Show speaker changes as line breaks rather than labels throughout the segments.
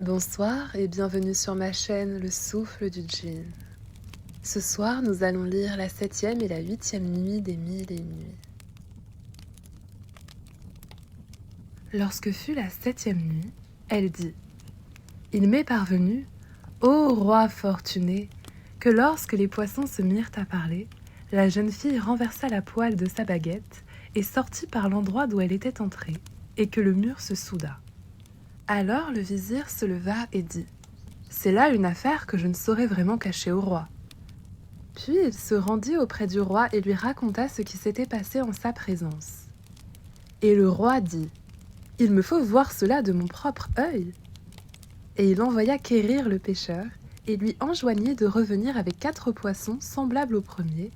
Bonsoir et bienvenue sur ma chaîne Le Souffle du Djinn. Ce soir, nous allons lire la 7e et la 8e nuit des Mille et Une Nuits. Lorsque fut la 7e nuit, elle dit : Il m'est parvenu, ô roi fortuné, que lorsque les poissons se mirent à parler, la jeune fille renversa la poêle de sa baguette et sortit par l'endroit d'où elle était entrée, et que le mur se souda. Alors le vizir se leva et dit : C'est là une affaire que je ne saurais vraiment cacher au roi. Puis il se rendit auprès du roi et lui raconta ce qui s'était passé en sa présence. Et le roi dit : Il me faut voir cela de mon propre œil. Et il envoya quérir le pêcheur et lui enjoignit de revenir avec 4 poissons semblables au premier,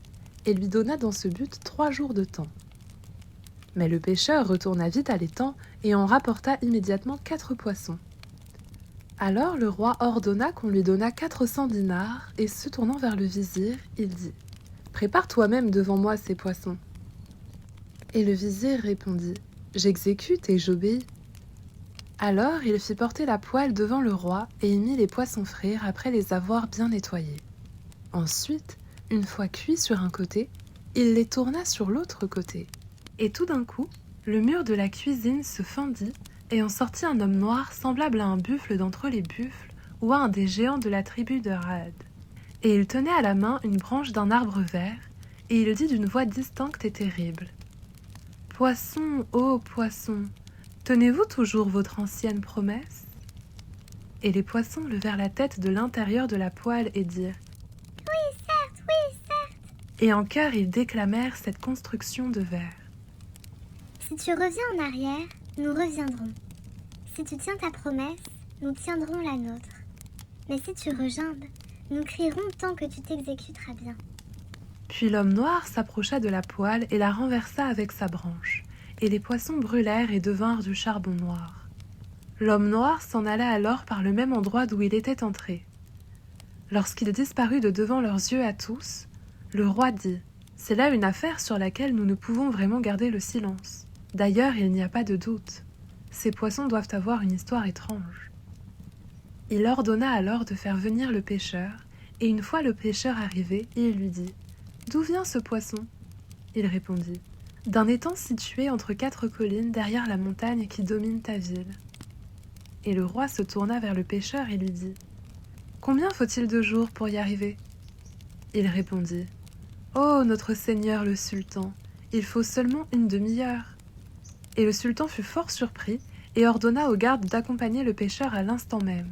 et lui donna dans ce but 3 jours de temps. Mais le pêcheur retourna vite à l'étang et en rapporta immédiatement 4 poissons. Alors le roi ordonna qu'on lui donnât 400 dinars, et se tournant vers le vizir, il dit : Prépare toi-même devant moi ces poissons. Et le vizir répondit : J'exécute et j'obéis. Alors il fit porter la poêle devant le roi et y mit les poissons frire après les avoir bien nettoyés. Ensuite, une fois cuits sur un côté, il les tourna sur l'autre côté. Et tout d'un coup, le mur de la cuisine se fendit, et en sortit un homme noir semblable à un buffle d'entre les buffles ou à un des géants de la tribu de Raad. Et il tenait à la main une branche d'un arbre vert, et il dit d'une voix distincte et terrible : Poisson, ô poisson, tenez-vous toujours votre ancienne promesse ? Et les poissons levèrent la tête de l'intérieur de la poêle et dirent :
Oui, certes, oui, certes.
Et en chœur ils déclamèrent cette construction de vers.
Si tu reviens en arrière, nous reviendrons. Si tu tiens ta promesse, nous tiendrons la nôtre. Mais si tu regimbes, nous crierons tant que tu t'exécuteras bien.
Puis l'homme noir s'approcha de la poêle et la renversa avec sa branche, et les poissons brûlèrent et devinrent du charbon noir. L'homme noir s'en alla alors par le même endroit d'où il était entré. Lorsqu'il disparut de devant leurs yeux à tous, le roi dit : C'est là une affaire sur laquelle nous ne pouvons vraiment garder le silence. D'ailleurs, il n'y a pas de doute. Ces poissons doivent avoir une histoire étrange. Il ordonna alors de faire venir le pêcheur, et une fois le pêcheur arrivé, il lui dit : D'où vient ce poisson ? Il répondit : D'un étang situé entre 4 collines derrière la montagne qui domine ta ville. Et le roi se tourna vers le pêcheur et lui dit : Combien faut-il de jours pour y arriver ? Il répondit : Oh, notre seigneur le sultan, il faut seulement une demi-heure. Et le sultan fut fort surpris et ordonna aux gardes d'accompagner le pêcheur à l'instant même.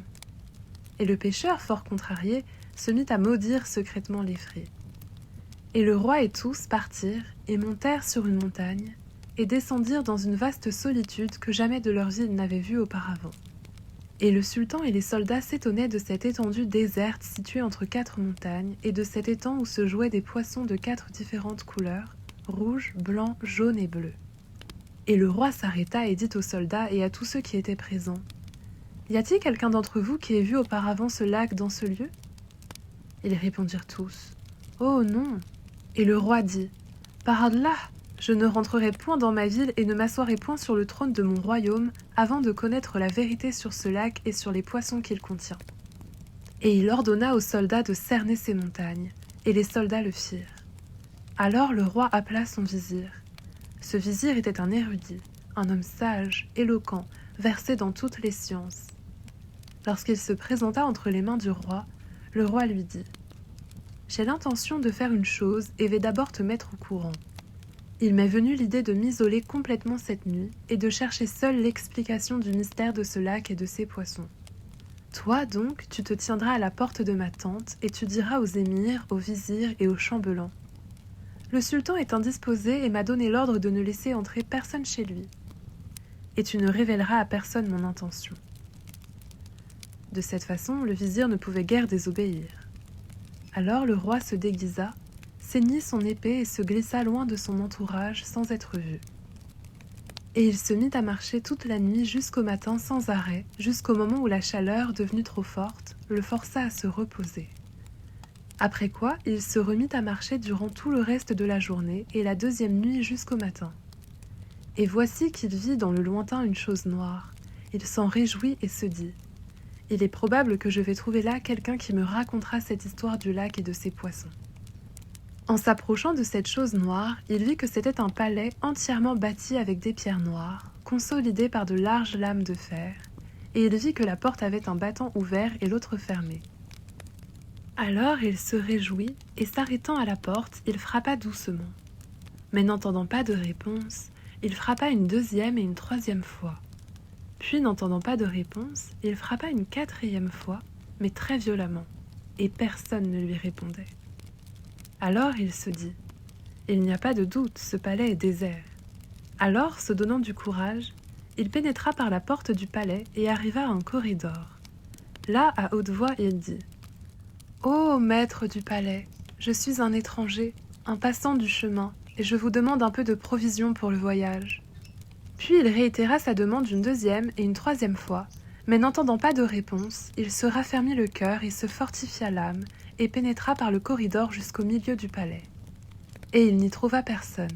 Et le pêcheur, fort contrarié, se mit à maudire secrètement l'Ifrit. Et le roi et tous partirent et montèrent sur une montagne et descendirent dans une vaste solitude que jamais de leur vie ils n'avaient vue auparavant. Et le sultan et les soldats s'étonnaient de cette étendue déserte située entre 4 montagnes et de cet étang où se jouaient des poissons de 4 différentes couleurs, rouge, blanc, jaune et bleu. Et le roi s'arrêta et dit aux soldats et à tous ceux qui étaient présents : Y a-t-il quelqu'un d'entre vous qui ait vu auparavant ce lac dans ce lieu ? Ils répondirent tous : Oh non ! Et le roi dit : Par Allah, je ne rentrerai point dans ma ville et ne m'assoirai point sur le trône de mon royaume avant de connaître la vérité sur ce lac et sur les poissons qu'il contient. Et il ordonna aux soldats de cerner ces montagnes, et les soldats le firent. Alors le roi appela son vizir. Ce vizir était un érudit, un homme sage, éloquent, versé dans toutes les sciences. Lorsqu'il se présenta entre les mains du roi, le roi lui dit : J'ai l'intention de faire une chose et vais d'abord te mettre au courant. Il m'est venu l'idée de m'isoler complètement cette nuit et de chercher seul l'explication du mystère de ce lac et de ces poissons. Toi donc, tu te tiendras à la porte de ma tente et tu diras aux émirs, aux vizirs et aux chambellans : Le sultan est indisposé et m'a donné l'ordre de ne laisser entrer personne chez lui. Et tu ne révéleras à personne mon intention. De cette façon, le vizir ne pouvait guère désobéir. Alors le roi se déguisa, ceignit son épée et se glissa loin de son entourage sans être vu. Et il se mit à marcher toute la nuit jusqu'au matin sans arrêt, jusqu'au moment où la chaleur, devenue trop forte, le força à se reposer. Après quoi, il se remit à marcher durant tout le reste de la journée et la 2e nuit jusqu'au matin. Et voici qu'il vit dans le lointain une chose noire. Il s'en réjouit et se dit : Il est probable que je vais trouver là quelqu'un qui me racontera cette histoire du lac et de ses poissons. » En s'approchant de cette chose noire, il vit que c'était un palais entièrement bâti avec des pierres noires, consolidées par de larges lames de fer, et il vit que la porte avait un battant ouvert et l'autre fermé. Alors il se réjouit, et s'arrêtant à la porte, il frappa doucement. Mais n'entendant pas de réponse, il frappa une deuxième et une troisième fois. Puis, n'entendant pas de réponse, il frappa une quatrième fois, mais très violemment, et personne ne lui répondait. Alors il se dit « Il n'y a pas de doute, ce palais est désert. » Alors, se donnant du courage, il pénétra par la porte du palais et arriva à un corridor. Là, à haute voix, il dit « Ô maître du palais, je suis un étranger, un passant du chemin, et je vous demande un peu de provisions pour le voyage. » Puis il réitéra sa demande une deuxième et une troisième fois, mais n'entendant pas de réponse, il se raffermit le cœur et se fortifia l'âme, et pénétra par le corridor jusqu'au milieu du palais. Et il n'y trouva personne.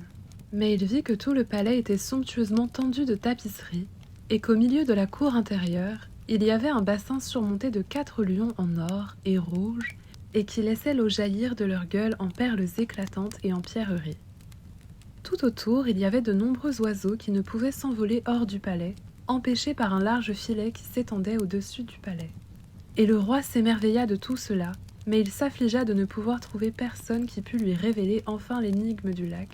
Mais il vit que tout le palais était somptueusement tendu de tapisseries, et qu'au milieu de la cour intérieure, il y avait un bassin surmonté de 4 lions en or et rouge, et qui laissaient l'eau jaillir de leur gueule en perles éclatantes et en pierreries. Tout autour, il y avait de nombreux oiseaux qui ne pouvaient s'envoler hors du palais, empêchés par un large filet qui s'étendait au-dessus du palais. Et le roi s'émerveilla de tout cela, mais il s'affligea de ne pouvoir trouver personne qui pût lui révéler enfin l'énigme du lac,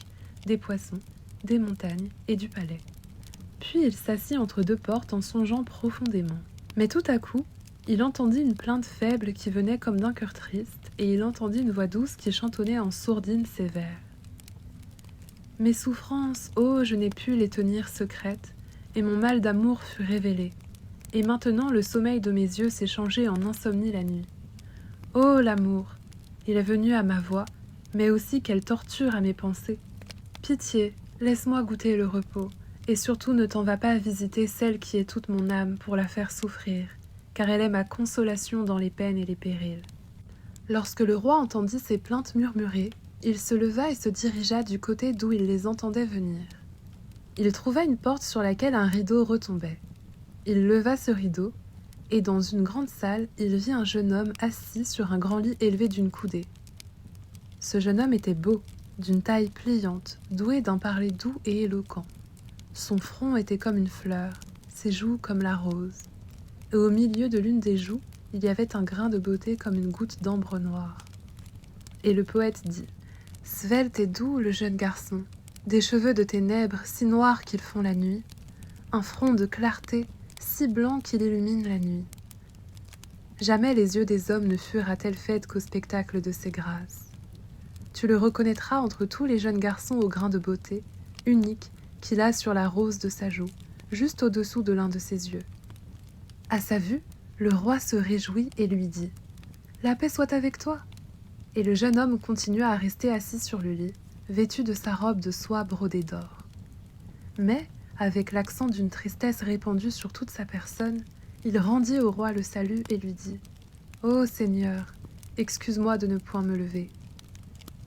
des poissons, des montagnes et du palais. Puis il s'assit entre 2 portes en songeant profondément. Mais tout à coup, il entendit une plainte faible qui venait comme d'un cœur triste, et il entendit une voix douce qui chantonnait en sourdine ces vers. « Mes souffrances, oh, je n'ai pu les tenir secrètes, et mon mal d'amour fut révélé. Et maintenant le sommeil de mes yeux s'est changé en insomnie la nuit. Oh, l'amour, il est venu à ma voix, mais aussi quelle torture à mes pensées. Pitié, laisse-moi goûter le repos, et surtout ne t'en vas pas visiter celle qui est toute mon âme pour la faire souffrir, car elle est ma consolation dans les peines et les périls. » Lorsque le roi entendit ces plaintes murmurées, il se leva et se dirigea du côté d'où il les entendait venir. Il trouva une porte sur laquelle un rideau retombait. Il leva ce rideau, et dans une grande salle, il vit un jeune homme assis sur un grand lit élevé d'une coudée. Ce jeune homme était beau, d'une taille pliante, doué d'un parler doux et éloquent. Son front était comme une fleur, ses joues comme la rose. Et au milieu de l'une des joues, il y avait un grain de beauté comme une goutte d'ambre noire. Et le poète dit « Svelte et doux le jeune garçon, des cheveux de ténèbres si noirs qu'ils font la nuit, un front de clarté si blanc qu'il illumine la nuit. Jamais les yeux des hommes ne furent à telle fête qu'au spectacle de ses grâces. Tu le reconnaîtras entre tous les jeunes garçons au grain de beauté, unique, qu'il a sur la rose de sa joue, juste au-dessous de l'un de ses yeux. À sa vue, le roi se réjouit et lui dit « La paix soit avec toi !» Et le jeune homme continua à rester assis sur le lit, vêtu de sa robe de soie brodée d'or. Mais, avec l'accent d'une tristesse répandue sur toute sa personne, il rendit au roi le salut et lui dit « Ô Seigneur, excuse-moi de ne point me lever. »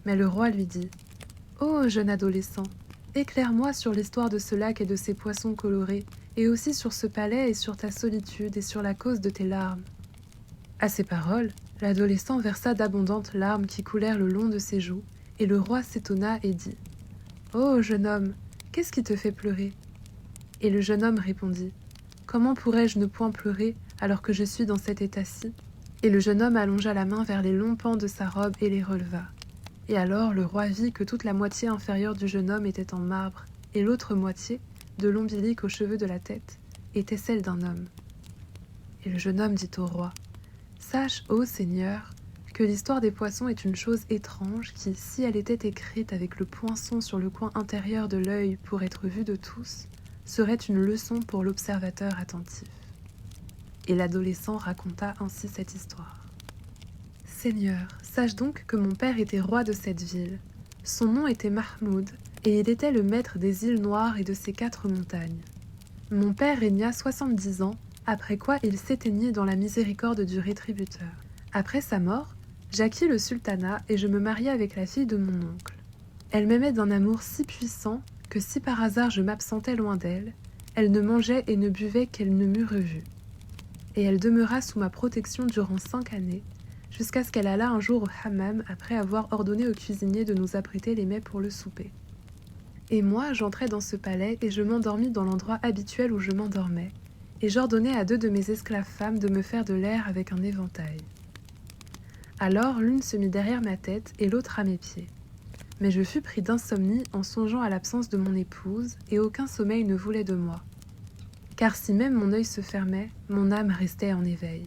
Mais le roi lui dit « Ô jeune adolescent, éclaire-moi sur l'histoire de ce lac et de ses poissons colorés, et aussi sur ce palais et sur ta solitude et sur la cause de tes larmes. » À ces paroles, l'adolescent versa d'abondantes larmes qui coulèrent le long de ses joues, et le roi s'étonna et dit « Ô jeune homme, qu'est-ce qui te fait pleurer ?» Et le jeune homme répondit « Comment pourrais-je ne point pleurer alors que je suis dans cet état-ci » Et le jeune homme allongea la main vers les longs pans de sa robe et les releva. Et alors le roi vit que toute la moitié inférieure du jeune homme était en marbre, et l'autre moitié, de l'ombilic aux cheveux de la tête, était celle d'un homme. Et le jeune homme dit au roi « Sache, ô Seigneur, que l'histoire des poissons est une chose étrange qui, si elle était écrite avec le poinçon sur le coin intérieur de l'œil pour être vue de tous, serait une leçon pour l'observateur attentif. » Et l'adolescent raconta ainsi cette histoire. « Seigneur, sache donc que mon père était roi de cette ville. Son nom était Mahmoud, et il était le maître des îles Noires et de ses 4 montagnes. Mon père régna 70 ans, après quoi il s'éteignit dans la miséricorde du rétributeur. Après sa mort, j'acquis le sultanat et je me mariai avec la fille de mon oncle. Elle m'aimait d'un amour si puissant que si par hasard je m'absentais loin d'elle, elle ne mangeait et ne buvait qu'elle ne m'eût revue. et elle demeura sous ma protection durant 5 années, jusqu'à ce qu'elle allât un jour au hammam après avoir ordonné au cuisinier de nous apprêter les mets pour le souper. Et moi, j'entrai dans ce palais et je m'endormis dans l'endroit habituel où je m'endormais, et j'ordonnai à 2 de mes esclaves femmes de me faire de l'air avec un éventail. Alors l'une se mit derrière ma tête et l'autre à mes pieds. Mais je fus pris d'insomnie en songeant à l'absence de mon épouse, et aucun sommeil ne voulait de moi. Car si même mon œil se fermait, mon âme restait en éveil.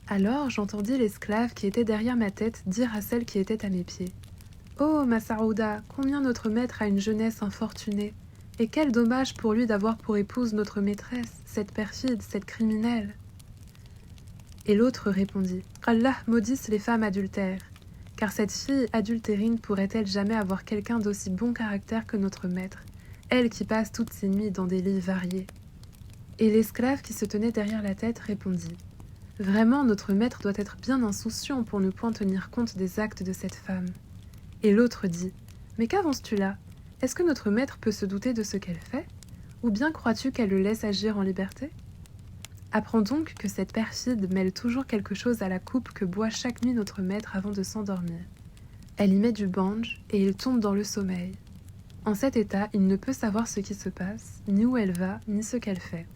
Alors j'entendis l'esclave qui était derrière ma tête dire à celle qui était à mes pieds: « Oh, ma Saouda, combien notre maître a une jeunesse infortunée, et quel dommage pour lui d'avoir pour épouse notre maîtresse, cette perfide, cette criminelle. » Et l'autre répondit: « Allah maudisse les femmes adultères, car cette fille adultérine pourrait-elle jamais avoir quelqu'un d'aussi bon caractère que notre maître, elle qui passe toutes ses nuits dans des lits variés. » Et l'esclave qui se tenait derrière la tête répondit: « Vraiment, notre maître doit être bien insouciant pour ne point tenir compte des actes de cette femme. » Et l'autre dit: « Mais qu'avances-tu là? Est-ce que notre maître peut se douter de ce qu'elle fait? Ou bien crois-tu qu'elle le laisse agir en liberté? Apprends donc que cette perfide mêle toujours quelque chose à la coupe que boit chaque nuit notre maître avant de s'endormir. Elle y met du banj et il tombe dans le sommeil. En cet état, il ne peut savoir ce qui se passe, ni où elle va, ni ce qu'elle fait.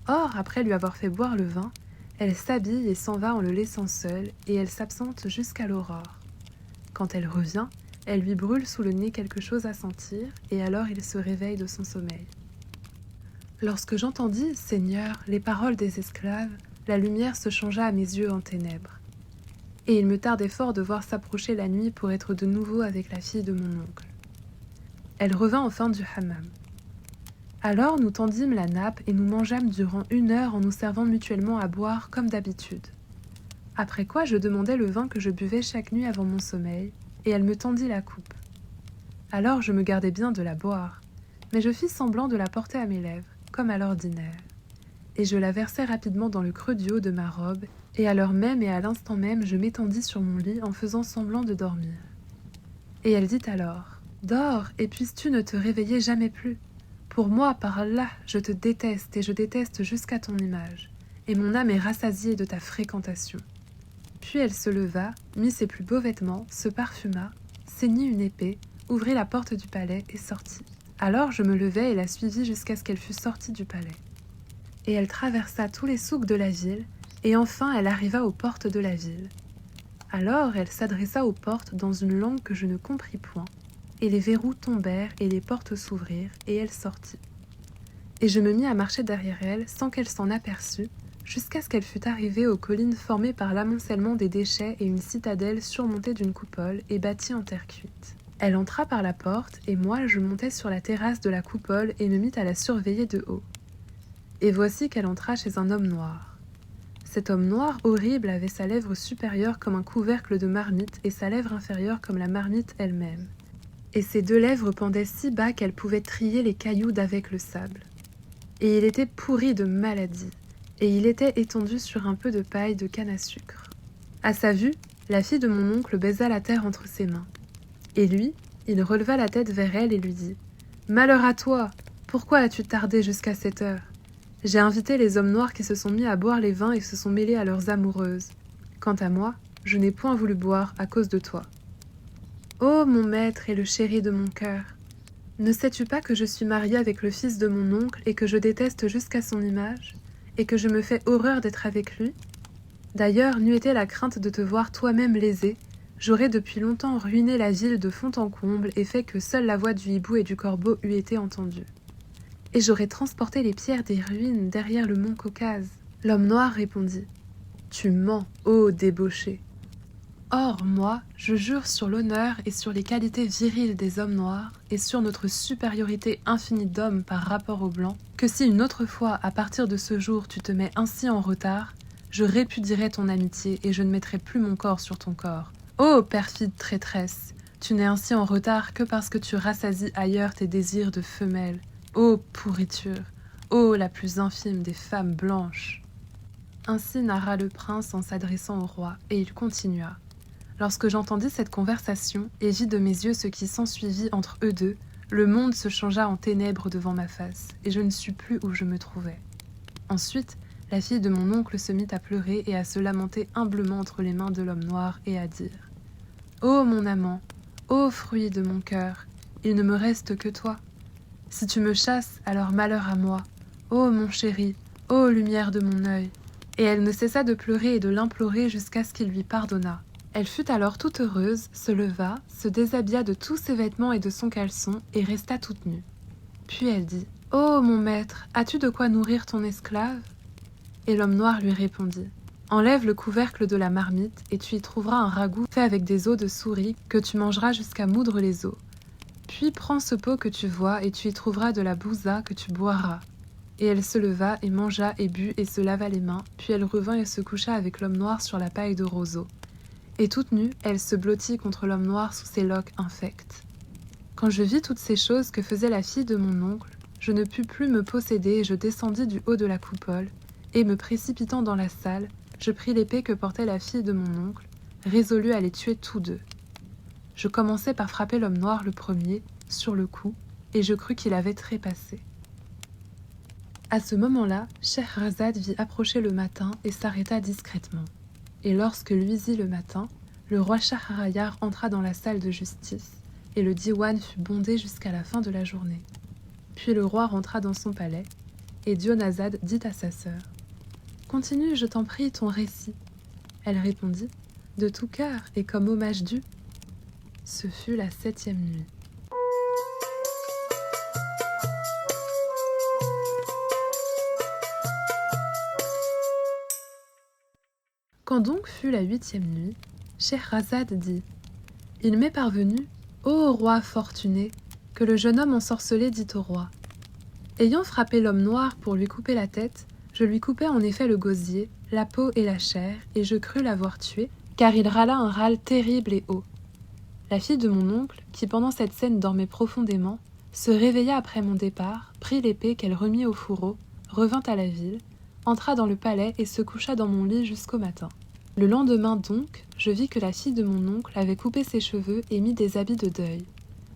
Or, après lui avoir fait boire le vin, elle s'habille et s'en va en le laissant seul, et elle s'absente jusqu'à l'aurore. Quand elle revient, elle lui brûle sous le nez quelque chose à sentir, et alors il se réveille de son sommeil. Lorsque j'entendis, Seigneur, les paroles des esclaves, la lumière se changea à mes yeux en ténèbres. Et il me tardait fort de voir s'approcher la nuit pour être de nouveau avec la fille de mon oncle. Elle revint enfin du hammam. Alors nous tendîmes la nappe et nous mangeâmes durant 1 heure en nous servant mutuellement à boire comme d'habitude. Après quoi je demandai le vin que je buvais chaque nuit avant mon sommeil, et elle me tendit la coupe. Alors je me gardai bien de la boire, mais je fis semblant de la porter à mes lèvres, comme à l'ordinaire. Et je la versai rapidement dans le creux du haut de ma robe, et à l'heure même et à l'instant même je m'étendis sur mon lit en faisant semblant de dormir. Et elle dit alors: « Dors, et puisses-tu ne te réveiller jamais plus. Pour moi, par Allah, je te déteste, et je déteste jusqu'à ton image, et mon âme est rassasiée de ta fréquentation. » Puis elle se leva, mit ses plus beaux vêtements, se parfuma, ceignit une épée, ouvrit la porte du palais et sortit. Alors je me levai et la suivis jusqu'à ce qu'elle fût sortie du palais. Et elle traversa tous les souks de la ville, et enfin elle arriva aux portes de la ville. Alors elle s'adressa aux portes dans une langue que je ne compris point, et les verrous tombèrent et les portes s'ouvrirent, et elle sortit. Et je me mis à marcher derrière elle sans qu'elle s'en aperçût, jusqu'à ce qu'elle fût arrivée aux collines formées par l'amoncellement des déchets et une citadelle surmontée d'une coupole et bâtie en terre cuite. Elle entra par la porte, et moi je montai sur la terrasse de la coupole et me mis à la surveiller de haut. Et voici qu'elle entra chez un homme noir. Cet homme noir horrible avait sa lèvre supérieure comme un couvercle de marmite et sa lèvre inférieure comme la marmite elle-même. Et ses 2 lèvres pendaient si bas qu'elles pouvaient trier les cailloux d'avec le sable. Et il était pourri de maladie, et il était étendu sur un peu de paille de canne à sucre. À sa vue, la fille de mon oncle baisa la terre entre ses mains. Et lui, il releva la tête vers elle et lui dit: « Malheur à toi! Pourquoi as-tu tardé jusqu'à cette heure? J'ai invité les hommes noirs qui se sont mis à boire les vins et se sont mêlés à leurs amoureuses. Quant à moi, je n'ai point voulu boire à cause de toi. Ô mon maître et le chéri de mon cœur! Ne sais-tu pas que je suis mariée avec le fils de mon oncle et que je déteste jusqu'à son image, et que je me fais horreur d'être avec lui? D'ailleurs, n'eût été la crainte de te voir toi-même lésé, j'aurais depuis longtemps ruiné la ville de fond en comble et fait que seule la voix du hibou et du corbeau eût été entendue. Et j'aurais transporté les pierres des ruines derrière le mont Caucase. » L'homme noir répondit: « Tu mens, ô débauché. Or, moi, je jure sur l'honneur et sur les qualités viriles des hommes noirs et sur notre supériorité infinie d'hommes par rapport aux blancs, que si une autre fois, à partir de ce jour, tu te mets ainsi en retard, je répudierai ton amitié et je ne mettrai plus mon corps sur ton corps. Ô perfide traîtresse, tu n'es ainsi en retard que parce que tu rassasies ailleurs tes désirs de femelle. Ô pourriture, ô la plus infime des femmes blanches. » Ainsi narra le prince en s'adressant au roi, et il continua. Lorsque j'entendis cette conversation et vis de mes yeux ce qui s'ensuivit entre eux deux, le monde se changea en ténèbres devant ma face, et je ne sus plus où je me trouvais. Ensuite, La fille de mon oncle se mit à pleurer et à se lamenter humblement entre les mains de l'homme noir et à dire « Ô mon amant, ô fruit de mon cœur, il ne me reste que toi. Si tu me chasses, alors malheur à moi. Ô mon chéri, ô lumière de mon œil. » Et elle ne cessa de pleurer et de l'implorer jusqu'à ce qu'il lui pardonnât. Elle fut alors toute heureuse, se leva, se déshabilla de tous ses vêtements et de son caleçon et resta toute nue. Puis elle dit « Ô mon maître, as-tu de quoi nourrir ton esclave ?» Et l'homme noir lui répondit « Enlève le couvercle de la marmite et tu y trouveras un ragoût fait avec des os de souris que tu mangeras jusqu'à moudre les os. Puis prends ce pot que tu vois et tu y trouveras de la bouza que tu boiras. » Et elle se leva et mangea et but et se lava les mains, puis elle revint et se coucha avec l'homme noir sur la paille de roseau. Et toute nue, elle se blottit contre l'homme noir sous ses loques infectes. Quand je vis toutes ces choses que faisait la fille de mon oncle, je ne pus plus me posséder et je descendis du haut de la coupole, et me précipitant dans la salle, je pris l'épée que portait la fille de mon oncle, résolue à les tuer tous deux. Je commençai par frapper l'homme noir le premier, sur le cou, et je crus qu'il avait trépassé. À ce moment-là, Scheherazade vit approcher le matin et s'arrêta discrètement. Et lorsque luisit le matin, le roi Schahryar entra dans la salle de justice, et le diwan fut bondé jusqu'à la fin de la journée. Puis le roi rentra dans son palais, et Dionazade dit à sa sœur « Continue, je t'en prie, ton récit. » Elle répondit « De tout cœur et comme hommage dû. » Ce fut la 7e nuit. Quand donc fut la 8e nuit, Scheherazade dit « Il m'est parvenu, ô roi fortuné, que le jeune homme ensorcelé dit au roi. Ayant frappé l'homme noir pour lui couper la tête, je lui coupai en effet le gosier, la peau et la chair, et je crus l'avoir tué, car il râla un râle terrible et haut. La fille de mon oncle, qui pendant cette scène dormait profondément, se réveilla après mon départ, prit l'épée qu'elle remit au fourreau, revint à la ville, entra dans le palais et se coucha dans mon lit jusqu'au matin. Le lendemain donc, je vis que la fille de mon oncle avait coupé ses cheveux et mis des habits de deuil.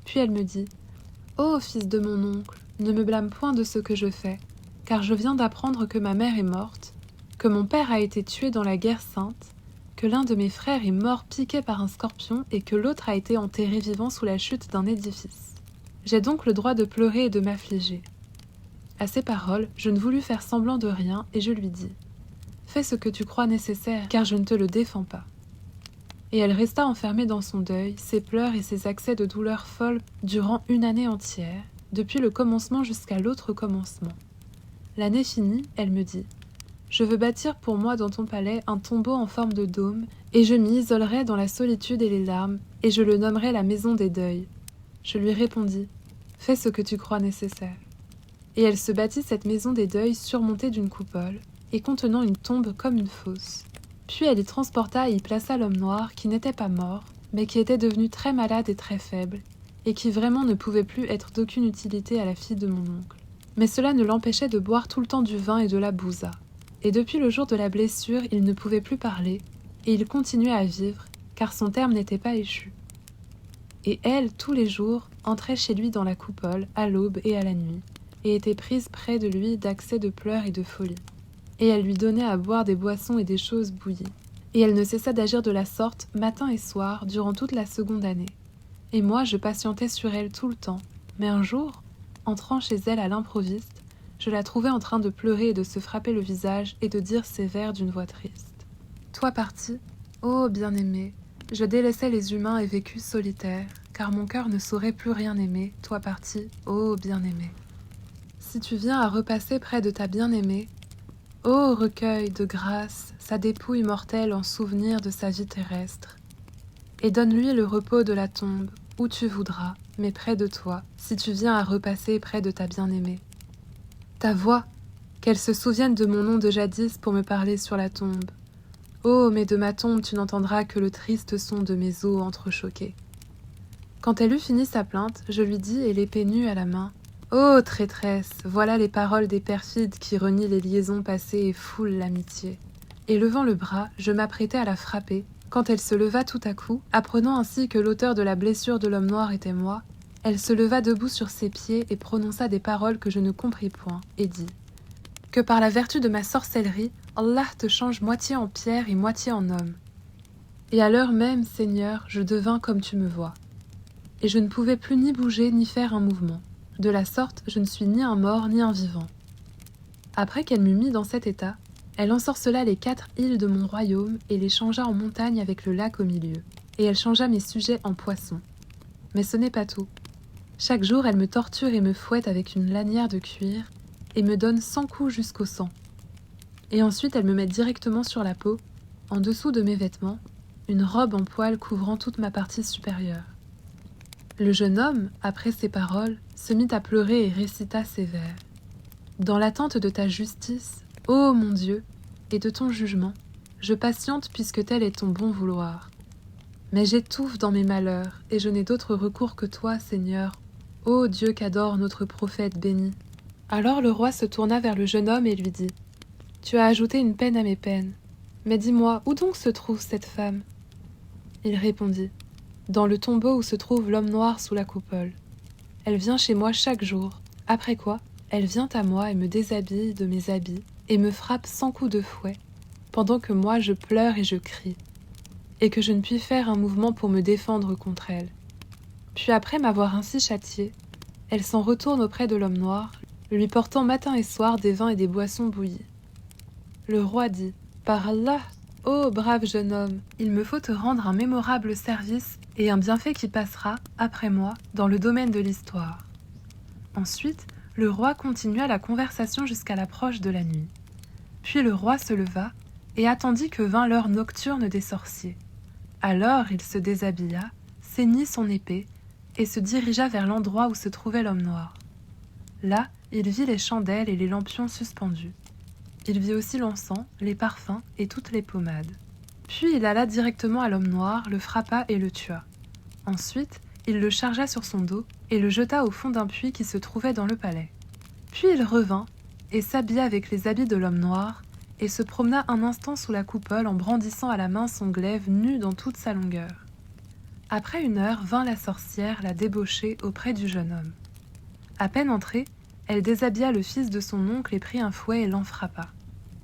Puis elle me dit « Ô fils de mon oncle, ne me blâme point de ce que je fais, car je viens d'apprendre que ma mère est morte, que mon père a été tué dans la guerre sainte, que l'un de mes frères est mort piqué par un scorpion et que l'autre a été enterré vivant sous la chute d'un édifice. J'ai donc le droit de pleurer et de m'affliger. » À ces paroles, je ne voulus faire semblant de rien et je lui dis « Fais ce que tu crois nécessaire, car je ne te le défends pas. » Et elle resta enfermée dans son deuil, ses pleurs et ses accès de douleur folle durant une année entière, depuis le commencement jusqu'à l'autre commencement. L'année finie, elle me dit « Je veux bâtir pour moi dans ton palais un tombeau en forme de dôme, et je m'y isolerai dans la solitude et les larmes, et je le nommerai la maison des deuils. » Je lui répondis « Fais ce que tu crois nécessaire. » Et elle se bâtit cette maison des deuils surmontée d'une coupole, et contenant une tombe comme une fosse. Puis elle y transporta et y plaça l'homme noir qui n'était pas mort, mais qui était devenu très malade et très faible, et qui vraiment ne pouvait plus être d'aucune utilité à la fille de mon oncle. Mais cela ne l'empêchait de boire tout le temps du vin et de la bouza. Et depuis le jour de la blessure, il ne pouvait plus parler, et il continuait à vivre, car son terme n'était pas échu. Et elle, tous les jours, entrait chez lui dans la coupole, à l'aube et à la nuit, et était prise près de lui d'accès de pleurs et de folie. Et elle lui donnait à boire des boissons et des choses bouillies. Et elle ne cessa d'agir de la sorte, matin et soir, durant toute la seconde année. Et moi, je patientais sur elle tout le temps. Mais un jour, entrant chez elle à l'improviste, je la trouvai en train de pleurer et de se frapper le visage et de dire ces vers d'une voix triste. « Toi parti, ô bien-aimé, je délaissais les humains et vécus solitaire, car mon cœur ne saurait plus rien aimer, toi parti, ô bien-aimé. Si tu viens à repasser près de ta bien-aimée, ô recueil de grâce sa dépouille mortelle en souvenir de sa vie terrestre, et donne-lui le repos de la tombe, où tu voudras, mais près de toi, si tu viens à repasser près de ta bien-aimée. Ta voix, qu'elle se souvienne de mon nom de jadis pour me parler sur la tombe. Oh, mais de ma tombe tu n'entendras que le triste son de mes os entrechoqués. » Quand elle eut fini sa plainte, je lui dis, et l'épée nue à la main, « Ô traîtresse, voilà les paroles des perfides qui renient les liaisons passées et foulent l'amitié. » Et levant le bras, je m'apprêtais à la frapper, quand elle se leva tout à coup, apprenant ainsi que l'auteur de la blessure de l'homme noir était moi, elle se leva debout sur ses pieds et prononça des paroles que je ne compris point, et dit « que par la vertu de ma sorcellerie, Allah te change moitié en pierre et moitié en homme. Et à l'heure même, Seigneur, je devins comme tu me vois. Et je ne pouvais plus ni bouger ni faire un mouvement. De la sorte, je ne suis ni un mort ni un vivant. Après qu'elle m'eut mis dans cet état, elle ensorcela les 4 îles de mon royaume et les changea en montagnes avec le lac au milieu. Et elle changea mes sujets en poissons. Mais ce n'est pas tout. Chaque jour, elle me torture et me fouette avec une lanière de cuir et me donne 100 coups jusqu'au sang. Et ensuite, elle me met directement sur la peau, en dessous de mes vêtements, une robe en poil couvrant toute ma partie supérieure. Le jeune homme, après ces paroles, se mit à pleurer et récita ces vers. Dans l'attente de ta justice, ô mon Dieu, et de ton jugement, je patiente puisque tel est ton bon vouloir. Mais j'étouffe dans mes malheurs, et je n'ai d'autre recours que toi, Seigneur, ô Dieu qu'adore notre prophète béni. Alors le roi se tourna vers le jeune homme et lui dit : Tu as ajouté une peine à mes peines. Mais dis-moi, où donc se trouve cette femme ? Il répondit : Dans le tombeau où se trouve l'homme noir sous la coupole. Elle vient chez moi chaque jour, après quoi, elle vient à moi et me déshabille de mes habits et me frappe 100 coups de fouet, pendant que moi je pleure et je crie, et que je ne puis faire un mouvement pour me défendre contre elle. Puis après m'avoir ainsi châtiée, elle s'en retourne auprès de l'homme noir, lui portant matin et soir des vins et des boissons bouillies. Le roi dit : Par Allah, ô brave jeune homme, il me faut te rendre un mémorable service et un bienfait qui passera, après moi, dans le domaine de l'histoire. Ensuite, le roi continua la conversation jusqu'à l'approche de la nuit. Puis le roi se leva et attendit que vînt l'heure nocturne des sorciers. Alors il se déshabilla, ceignit son épée et se dirigea vers l'endroit où se trouvait l'homme noir. Là, il vit les chandelles et les lampions suspendus. Il vit aussi l'encens, les parfums et toutes les pommades. Puis il alla directement à l'homme noir, le frappa et le tua. Ensuite, il le chargea sur son dos et le jeta au fond d'un puits qui se trouvait dans le palais. Puis il revint et s'habilla avec les habits de l'homme noir et se promena un instant sous la coupole en brandissant à la main son glaive nu dans toute sa longueur. Après 1 heure vint la sorcière la débaucher auprès du jeune homme. À peine entrée, elle déshabilla le fils de son oncle et prit un fouet et l'en frappa.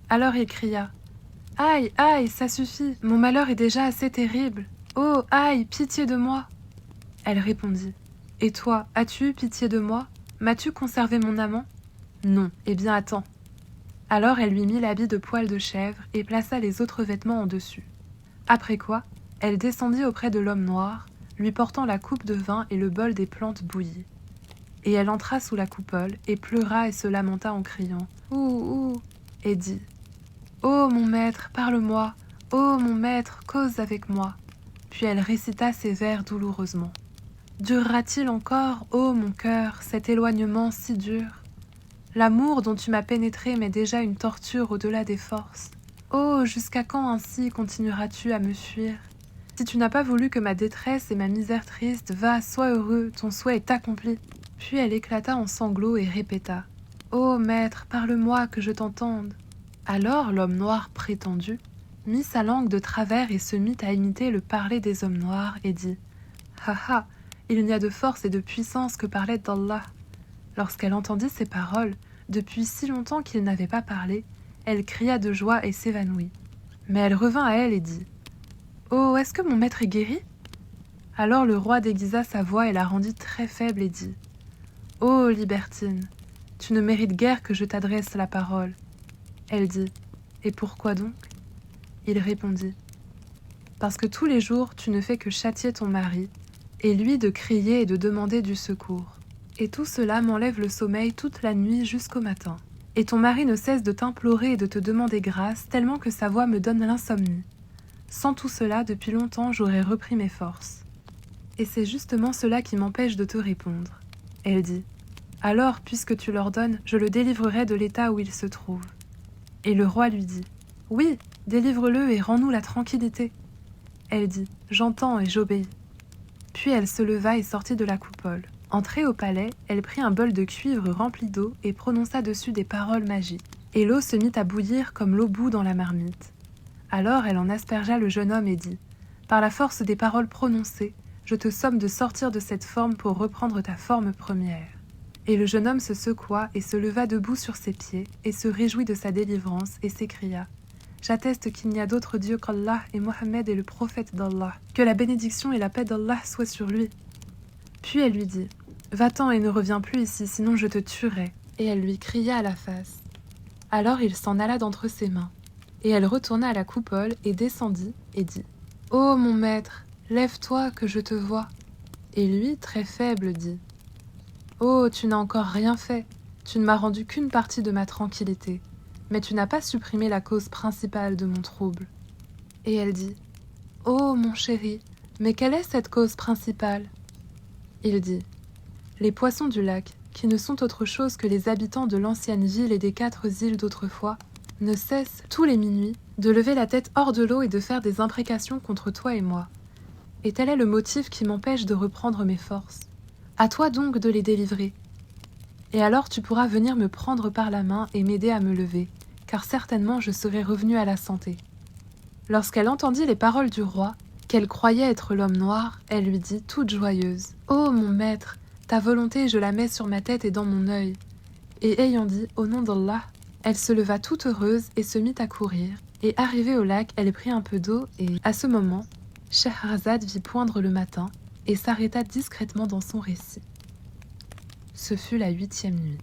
Alors il cria : « Aïe, aïe, ça suffit, mon malheur est déjà assez terrible. Oh, aïe, pitié de moi !» Elle répondit : « Et toi, as-tu eu pitié de moi ? M'as-tu conservé mon amant ? Non, eh bien attends. » Alors elle lui mit l'habit de poil de chèvre et plaça les autres vêtements en dessus. Après quoi, elle descendit auprès de l'homme noir, lui portant la coupe de vin et le bol des plantes bouillies. Et elle entra sous la coupole et pleura et se lamenta en criant « Ouh, ouh !» et dit : « Ô mon maître, parle-moi, ô mon maître, cause avec moi. » Puis elle récita ces vers douloureusement. « Durera-t-il encore, ô mon cœur, cet éloignement si dur ? L'amour dont tu m'as pénétré m'est déjà une torture au-delà des forces. Oh, jusqu'à quand ainsi continueras-tu à me fuir ? Si tu n'as pas voulu que ma détresse et ma misère triste, va, sois heureux, ton souhait est accompli. » Puis elle éclata en sanglots et répéta : « Ô maître, parle-moi que je t'entende. » Alors l'homme noir prétendu mit sa langue de travers et se mit à imiter le parler des hommes noirs et dit : « Ha ha, il n'y a de force et de puissance que par l'aide d'Allah. » Lorsqu'elle entendit ces paroles, depuis si longtemps qu'il n'avait pas parlé, elle cria de joie et s'évanouit. Mais elle revint à elle et dit : « Oh, est-ce que mon maître est guéri ?» Alors le roi déguisa sa voix et la rendit très faible et dit : « Oh, libertine, tu ne mérites guère que je t'adresse la parole. » Elle dit : « Et pourquoi donc ?» Il répondit : « Parce que tous les jours tu ne fais que châtier ton mari, et lui de crier et de demander du secours. Et tout cela m'enlève le sommeil toute la nuit jusqu'au matin. Et ton mari ne cesse de t'implorer et de te demander grâce, tellement que sa voix me donne l'insomnie. Sans tout cela, depuis longtemps, j'aurais repris mes forces. Et c'est justement cela qui m'empêche de te répondre. » Elle dit : « Alors, puisque tu l'ordonnes, je le délivrerai de l'état où il se trouve. » Et le roi lui dit : « Oui, délivre-le et rends-nous la tranquillité. » Elle dit : « J'entends et j'obéis. » Puis elle se leva et sortit de la coupole. Entrée au palais, elle prit un bol de cuivre rempli d'eau et prononça dessus des paroles magiques. Et l'eau se mit à bouillir comme l'eau bout dans la marmite. Alors elle en aspergea le jeune homme et dit : « Par la force des paroles prononcées, je te somme de sortir de cette forme pour reprendre ta forme première. » Et le jeune homme se secoua et se leva debout sur ses pieds, et se réjouit de sa délivrance, et s'écria « J'atteste qu'il n'y a d'autre Dieu qu'Allah, et Mohammed est le prophète d'Allah. Que la bénédiction et la paix d'Allah soient sur lui. » Puis elle lui dit « Va-t'en et ne reviens plus ici, sinon je te tuerai. » Et elle lui cria à la face. Alors il s'en alla d'entre ses mains. Et elle retourna à la coupole et descendit et dit « Ô mon maître, lève-toi que je te vois. » Et lui, très faible, dit « Oh, tu n'as encore rien fait. Tu ne m'as rendu qu'une partie de ma tranquillité. Mais tu n'as pas supprimé la cause principale de mon trouble. » Et elle dit « Oh, mon chéri, mais quelle est cette cause principale ?» Il dit « Les poissons du lac, qui ne sont autre chose que les habitants de l'ancienne ville et des 4 îles d'autrefois, ne cessent, tous les minuits, de lever la tête hors de l'eau et de faire des imprécations contre toi et moi. Et tel est le motif qui m'empêche de reprendre mes forces. À toi donc de les délivrer. Et alors tu pourras venir me prendre par la main et m'aider à me lever, car certainement je serai revenue à la santé. » Lorsqu'elle entendit les paroles du roi, qu'elle croyait être l'homme noir, elle lui dit toute joyeuse « Ô mon maître, ta volonté je la mets sur ma tête et dans mon œil. » Et ayant dit « Au nom d'Allah », elle se leva toute heureuse et se mit à courir, et arrivée au lac, elle prit un peu d'eau et, à ce moment, Scheherazade vit poindre le matin et s'arrêta discrètement dans son récit. Ce fut la 8e nuit.